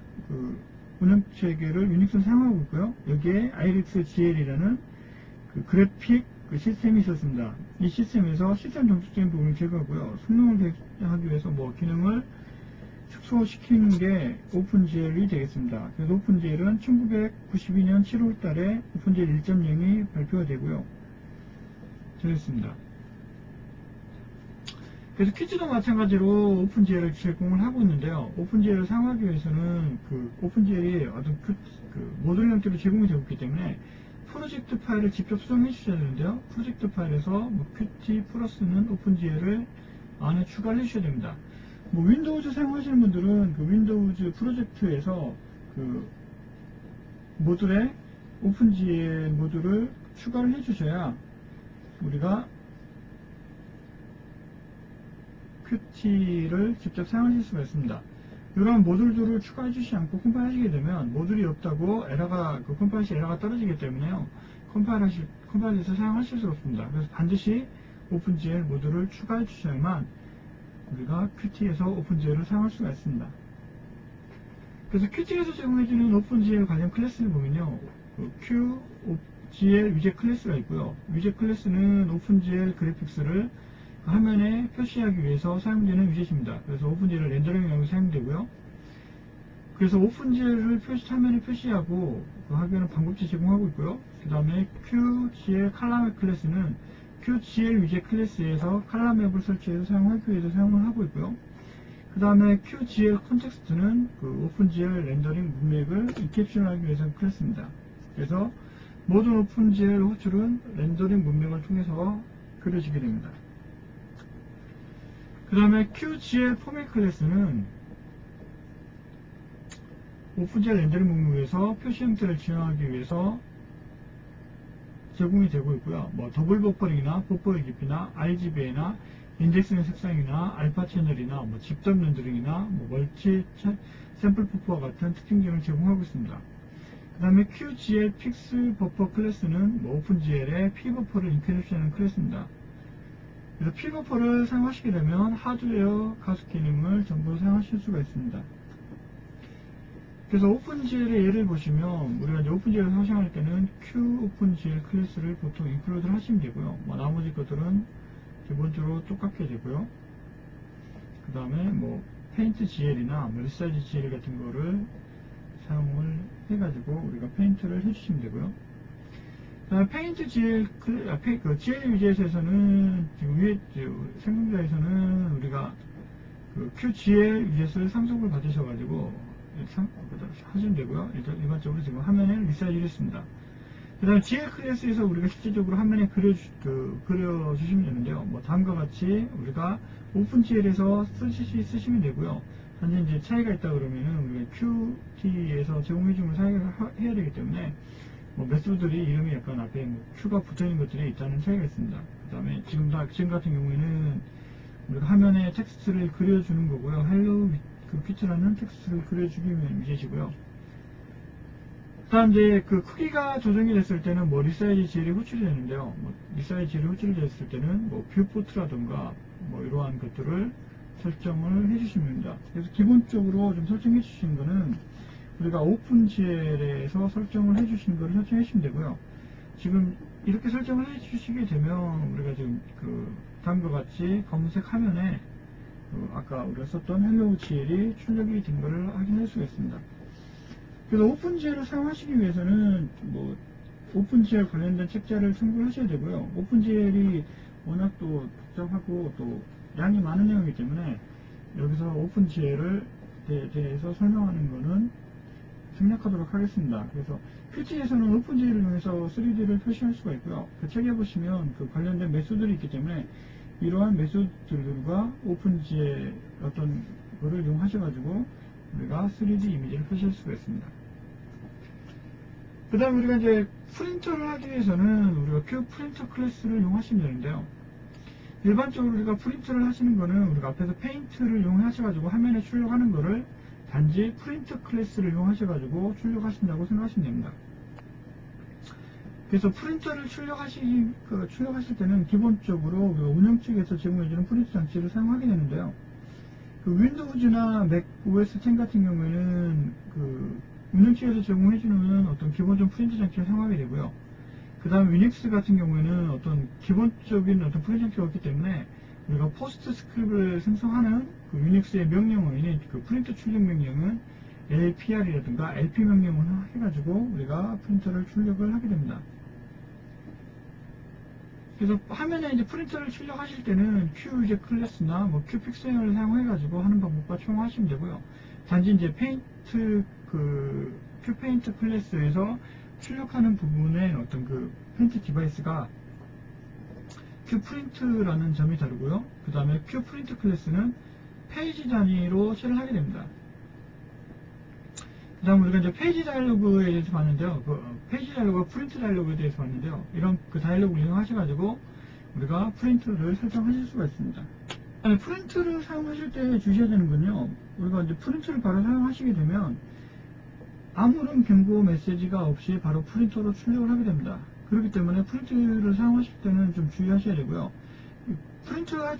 운영체계를 유닉스로 사용하고 있고요. 여기에 아이리스 GL이라는 그래픽 시스템이 있었습니다. 이 시스템에서 시스템 정축적인 부분을 제거하고요. 성능을 하기 위해서 기능을 축소시키는 게 오픈GL이 되겠습니다. 그래서 오픈GL은 1992년 7월 달에 오픈GL 1.0이 발표가 되고요. 되었습니다. 그래서 퀴즈도 마찬가지로 오픈GL을 제공을 하고 있는데요. 오픈GL을 사용하기 위해서는 오픈GL이 어떤 모듈 형태로 제공이 되고 있기 때문에 프로젝트 파일을 직접 수정해 주셔야 되는데요. 프로젝트 파일에서 큐티 플러스는 오픈GL을 안에 추가를 해 주셔야 됩니다. 윈도우즈 사용하시는 분들은 윈도우즈 프로젝트에서 모듈에 오픈GL 모듈을 추가를 해 주셔야 우리가 큐티를 직접 사용하실 수가 있습니다. 이러한 모듈들을 추가해 주시지 않고 컴파일하시게 되면 모듈이 없다고 에러가, 컴파일 시 에러가 떨어지기 때문에요. 컴파일에서 사용하실 수가 없습니다. 그래서 반드시 오픈GL 모듈을 추가해 주셔야만 우리가 큐티에서 오픈GL을 사용할 수가 있습니다. 그래서 큐티에서 제공해주는 오픈GL 관련 클래스를 보면요. QGL 위젯 클래스가 있고요. 위젯 클래스는 오픈GL 그래픽스를 화면에 표시하기 위해서 사용되는 위젯입니다. 그래서 오픈GL을 렌더링용으로 사용되고요. 그래서 오픈GL을 화면에 표시하고 하기 위한 방법지 제공하고 있고요. 그 다음에 QGL 컬러맵 클래스는 QGL 위젯 클래스에서 컬러맵을 설치해서 사용하기 위해서 사용을 하고 있고요. 그 다음에 QGL 컨텍스트는 오픈GL 렌더링 문맥을 인캡션하기 위해서 클래스입니다. 그래서 모든 오픈GL 호출은 렌더링 문맥을 통해서 그려지게 됩니다. 그 다음에 QGL 포맷 클래스는 오픈GL 렌더링 목록에서 표시 형태를 지정하기 위해서 제공이 되고 있고요. 뭐 더블 버퍼링이나 버퍼의 깊이나 RGBA나 인덱스의 색상이나 알파 채널이나 뭐 집단 렌더링이나 뭐 멀티 샘플 버퍼와 같은 특징 기능을 제공하고 있습니다. 그 다음에 QGL 픽스 버퍼 클래스는 뭐 오픈GL의 P버퍼를 인크립션하는 클래스입니다. 그래서 P버퍼를 사용하시게 되면 하드웨어 가속 기능을 전부 사용하실 수가 있습니다. 그래서 오픈GL의 예를 보시면 우리가 이제 오픈GL을 사용할 때는 QOpenGL 클래스를 보통 인클루드를 하시면 되고요. 뭐 나머지 것들은 기본적으로 똑같게 되고요. 그 다음에 뭐 페인트GL이나 뭐 리사이즈GL 같은 거를 사용을 해가지고 우리가 페인트를 해주시면 되고요. 그 다음에 페인트GL, GL 위젯에서는 지금 위에 생성자에서는 우리가 그 QGL 위젯을 상속을 받으셔가지고 하시면 되고요. 일반적으로 지금 화면에 리사이즈를 했습니다. 그 다음에 GL 클래스에서 우리가 실질적으로 화면에 그려주시면 되는데요. 뭐 다음과 같이 우리가 오픈GL에서 쓰시면 되고요. 단지 이제 차이가 있다 그러면은 우리가 Qt에서 제공해주는 사용을 해야 되기 때문에 뭐 메소드들이 이름이 약간 앞에 뭐 Q가 붙어있는 것들이 있다는 차이가 있습니다. 그 다음에 지금 같은 경우에는 우리가 화면에 텍스트를 그려주는 거고요. 헬로 퀴트라는 텍스트를 그려주기면 위젯이고요. 그 다음 이제 그 크기가 조정이 됐을 때는 뭐 리사이즈 GL이 호출이 되는데요. 뭐 리사이즈 GL이 호출이 됐을 때는 뭐 뷰포트라든가 뭐 이러한 것들을 설정을 해주시면 됩니다. 그래서 기본적으로 좀 설정해 주신 거는 우리가 오픈GL에서 설정을 해주신 거를 설정해 주시면 되고요. 지금 이렇게 설정을 해주시게 되면 우리가 지금 그 다음과 같이 검은색 화면에 아까 우리가 썼던 헬로우 GL이 출력이 된 거를 확인할 수가 있습니다. 그래서 오픈GL을 사용하시기 위해서는 뭐 오픈GL 관련된 책자를 참고를 하셔야 되고요. 오픈GL이 워낙 또 복잡하고 또 양이 많은 내용이기 때문에 여기서 오픈GL을 대해서 설명하는 거는 생략하도록 하겠습니다. 그래서 큐티에서는 오픈GL을 이용해서 3D를 표시할 수가 있고요. 그 책에 보시면 그 관련된 메소드들이 있기 때문에 이러한 메소드들과 오픈GL 어떤 거를 이용하셔가지고 우리가 3D 이미지를 표시할 수가 있습니다. 그 다음에 우리가 이제 프린터를 하기 위해서는 우리가 Q 프린터 클래스를 이용하시면 되는데요. 일반적으로 우리가 프린트를 하시는 거는 우리가 앞에서 페인트를 이용하셔가지고 화면에 출력하는 거를 단지 프린트 클래스를 이용하셔가지고 출력하신다고 생각하시면 됩니다. 그래서 프린터를 출력하실 때는 기본적으로 운영 측에서 제공해주는 프린터 장치를 사용하게 되는데요. 그 윈도우즈나 맥 OS X 같은 경우에는 그 운영 측에서 제공해주는 어떤 기본적 프린터 장치를 사용하게 되고요. 그 다음 유닉스 같은 경우에는 어떤 기본적인 어떤 프린터 장치가 없기 때문에 우리가 포스트 스크립트를 생성하는 그 유닉스의 명령어인 그 프린터 출력 명령은 LPR이라든가 LP 명령을 해가지고 우리가 프린터를 출력을 하게 됩니다. 그래서 화면에 이제 프린터를 출력하실 때는 Q유제 클래스나 뭐 Q픽셀을 사용해가지고 하는 방법과 총하시면 되고요. 단지 이제 페인트 Q페인트 클래스에서 출력하는 부분의 어떤 그 페인트 디바이스가 Q프린트라는 점이 다르고요. 그 다음에 Q프린트 클래스는 페이지 단위로 쉘을 하게 됩니다. 그 다음 우리가 이제 페이지 다이alo그에 대해서 봤는데요. 페이지 다이alo그와 프린트 다이alo그에 대해서 봤는데요. 이런 그 다이alo그를 이용하셔가지고 우리가 프린트를 설정하실 수가 있습니다. 프린트를 사용하실 때 주셔야 되는 건요. 우리가 이제 프린트를 바로 사용하시게 되면 아무런 경고 메시지가 없이 바로 프린터로 출력을 하게 됩니다. 그렇기 때문에 프린트를 사용하실 때는 좀 주의하셔야 되고요. 프린트가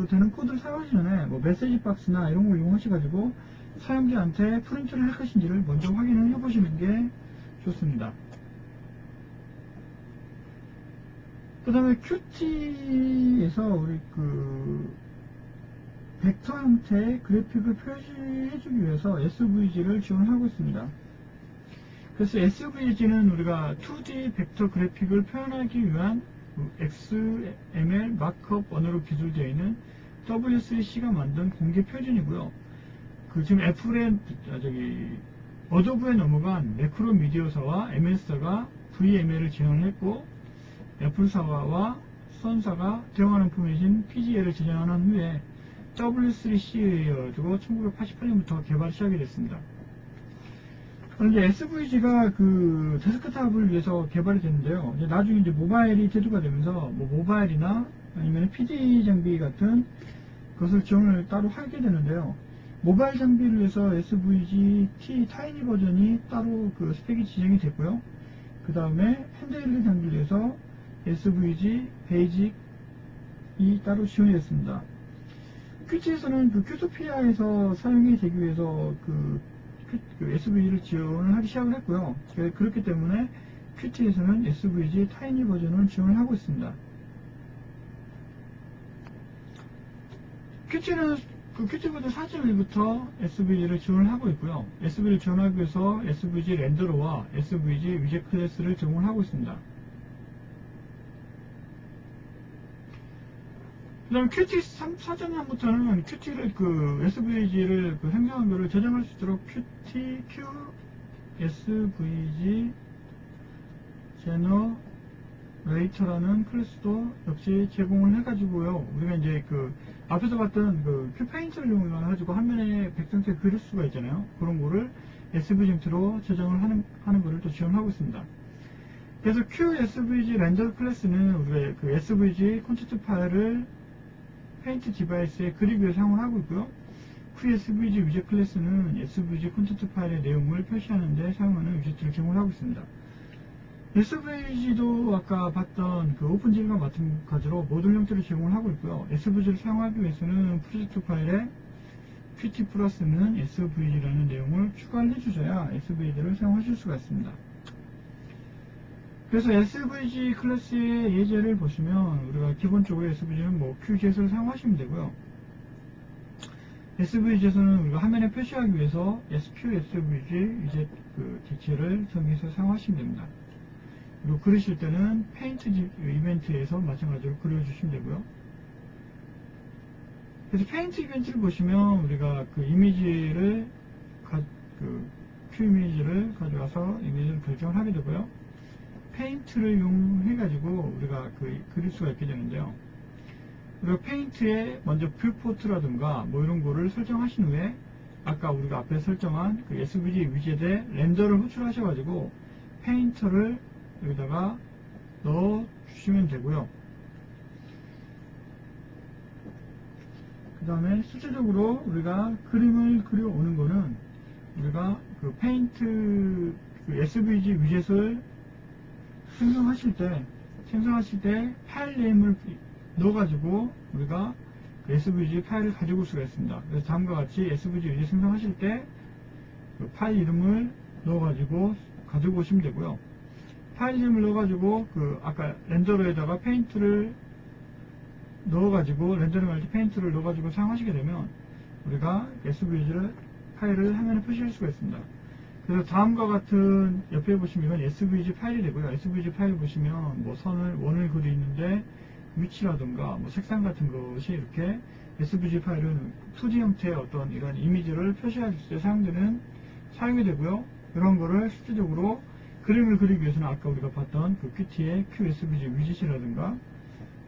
되는 코드를 사용하기 전에 뭐 메시지 박스나 이런 걸 이용하셔가지고 사용자한테 프린트를 할 것인지를 먼저 확인을 해보시는 게 좋습니다. 그 다음에 Qt에서 우리 벡터 형태의 그래픽을 표시해주기 위해서 SVG를 지원하고 있습니다. 그래서 SVG는 우리가 2D 벡터 그래픽을 표현하기 위한 XML 마크업 언어로 기술되어 있는 W3C가 만든 공개 표준이고요. 지금 어도브에 넘어간 매크로미디어사와 MS사가 VML을 지원을 했고, 애플사와 선사가 대응하는 포맷인 PGL을 지정한 후에 W3C에 가지고 1988년부터 개발이 시작이 됐습니다. 이제 SVG가 그 데스크탑을 위해서 개발이 됐는데요. 이제 나중에 이제 모바일이 대두가 되면서 뭐 모바일이나 아니면 PD 장비 같은 것을 지원을 따로 하게 되는데요. 모바일 장비를 위해서 SVG T 타이니 버전이 따로 그 스펙이 지정이 됐고요. 그 다음에 핸드헬드 장비를 위해서 SVG 베이직이 따로 지원이 됐습니다. 큐티에서는 그 큐토피아에서 사용이 되기 위해서 그 SVG를 지원을 하기 시작을 했고요. 그렇기 때문에 큐티에서는 SVG 타이니 버전을 지원을 하고 있습니다. 큐티는 그 큐티 버전 4.1부터 SVG를 지원을 하고 있고요. SVG를 지원하기 위해서 SVG 렌더러와 SVG 위젯 클래스를 제공을 하고 있습니다. 그 다음에 큐티 4.3부터는 큐티를 그 SVG를 그 생성한 거를 저장할 수 있도록 큐티 Q SVG 제너레이터라는 클래스도 역시 제공을 해가지고요. 우리가 이제 그 앞에서 봤던 그 큐페인트를 이용해가지고 화면에 백정체 그릴 수가 있잖아요. 그런 거를 SVG로 저장을 하는 거를 또 지원하고 있습니다. 그래서 QSVG 렌더 클래스는 우리가 그 SVG 콘텐츠 파일을 페인트 디바이스에 그리기 위해 사용을 하고 있고요. QSVG 위젯 클래스는 SVG 콘텐츠 파일의 내용을 표시하는 데 사용하는 위젯을 제공하고 있습니다. SVG도 아까 봤던 그 오픈GL과 마찬가지로 모듈 형태를 제공을 하고 있고요. SVG를 사용하기 위해서는 프로젝트 파일에 Qt 플러스는 SVG라는 내용을 추가를 해주셔야 SVG를 사용하실 수가 있습니다. 그래서 SVG 클래스의 예제를 보시면 우리가 기본적으로 SVG는 뭐 QGS를 사용하시면 되고요. SVG에서는 우리가 화면에 표시하기 위해서 SQSVG 위젯 그 개체를 정의해서 사용하시면 됩니다. 그리고 그리실 때는 페인트 이벤트에서 마찬가지로 그려주시면 되고요. 그래서 페인트 이벤트를 보시면 우리가 그 이미지를 Q 이미지를 가져와서 이미지를 결정을 하게 되고요. 페인트를 이용해가지고 우리가 그릴 수가 있게 되는데요. 우리가 페인트에 먼저 뷰포트라든가 뭐 이런 거를 설정하신 후에 아까 우리가 앞에 설정한 그 SVG 위젯에 렌더를 호출하셔가지고 페인터를 여기다가 넣어 주시면 되고요. 그 다음에 실질적으로 우리가 그림을 그려오는 거는 우리가 그 페인트 그 SVG 위젯을 생성하실 때 파일 네임을 넣어가지고 우리가 그 SVG 파일을 가지고 올 수가 있습니다. 그래서 다음과 같이 SVG 위젯 생성하실 때 그 파일 이름을 넣어가지고 가지고 오시면 되고요. 파일 이름을 넣어가지고 그 아까 렌더러에다가 페인트를 넣어가지고 렌더링할 때 페인트를 넣어가지고 사용하시게 되면 우리가 SVG 파일을 화면에 표시할 수가 있습니다. 그래서 다음과 같은 옆에 보시면 이건 SVG 파일이 되고요. SVG 파일 보시면 뭐 원을 그리는데 위치라든가 뭐 색상 같은 것이 이렇게 SVG 파일은 2D 형태의 어떤 이런 이미지를 표시할 때 사용이 되고요. 이런 거를 실질적으로 그림을 그리기 위해서는 아까 우리가 봤던 그 Qt의 QSVG 위젯이라든가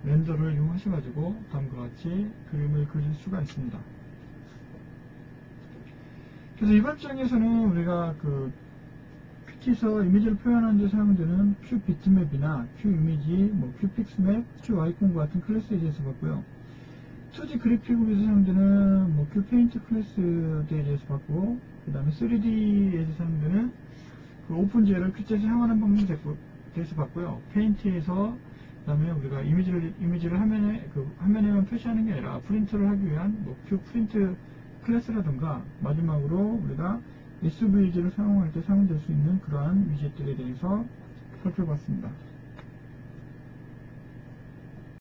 렌더를 이용하셔가지고 다음과 같이 그림을 그릴 수가 있습니다. 그래서 이번 장에서는 우리가 그 Qt에서 이미지를 표현하는 데 사용되는 QBitmap이나 Q이미지, 뭐 QPixmap, QIcon과 같은 클래스에 대해서 봤고요. 2D 그래픽을 위해서 사용되는 뭐 QPaint 클래스에 대해서 봤고, 그 다음에 3D에서 사용되는 그 오픈GL을 Qt에서 사용하는 방법에 대해서 봤고요. 페인트에서 그 다음에 우리가 이미지를 화면에만 표시하는 게 아니라 프린트를 하기 위한 뭐 QPrint 클래스라든가 마지막으로 우리가 SVG를 사용할 때 사용될 수 있는 그러한 위젯들에 대해서 살펴봤습니다.